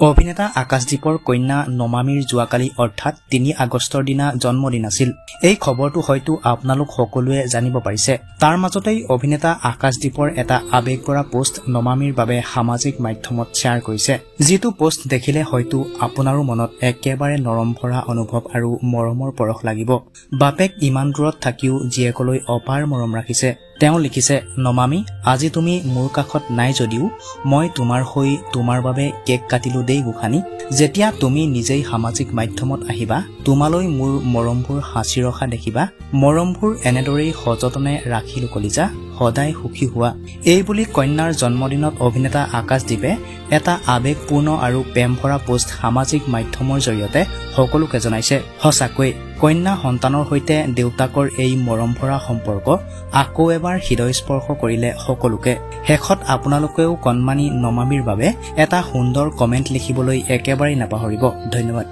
অভিনেতা আকাশদ্বীপৰ কন্যা নমামীৰ যোৱাকালি অৰ্থাৎ ৩ আগষ্টৰ দিনা জন্মদিন আছিল। এই খবৰটো হয়তো আপোনালোক সকলোৱে জানিব পাৰিছে। তাৰ মাজতেই অভিনেতা আকাশদ্বীপৰ এটা আৱেগভৰা পোষ্ট নমামীৰ বাবে সামাজিক মাধ্যমত শ্বেয়াৰ কৰিছে। যিটো পোষ্ট দেখিলে হয়তো আপোনাৰো মনত একেবাৰে নৰম ভৰা অনুভৱ আৰু মৰমৰ পৰশ লাগিব। বাপেক ইমান দূৰত থাকিও জীয়েকলৈ অপাৰ মৰম ৰাখিছে। তেওঁ লিখিছে, নমামী, আজি তুমি মোৰ কাষত নাই যদিও মই তোমাৰ হৈ তোমাৰ বাবে কেক কাটিলো দেই গোসানী। যেতিয়া তুমি নিজেই সামাজিক মাধ্যমত আহিবা, তোমালৈ মোৰ মৰমবোৰ সাঁচি ৰখা দেখিবা। মৰমবোৰ এনেদৰেই সযতনে ৰাখিলো কলিজা, সদায় সুখী হোৱা। এই বুলি কন্যাৰ জন্মদিনত অভিনেতা আকাশদ্বীপে এটা আৱেগপূৰ্ণ আৰু প্ৰেমভৰা পোষ্ট সামাজিক মাধ্যমৰ জৰিয়তে সকলোকে জনাইছে। সঁচাকৈ কন্যা সন্তানৰ সৈতে দেউতাকৰ এই মৰমভৰা সম্পৰ্ক আকৌ এবাৰ হৃদয়স্পৰ্শ কৰিলে সকলোকে। শেষত আপোনালোকেও কণমানি নমামীৰ বাবে এটা সুন্দৰ কমেণ্ট লিখিবলৈ একেবাৰেই নাপাহৰিব। ধন্যবাদ।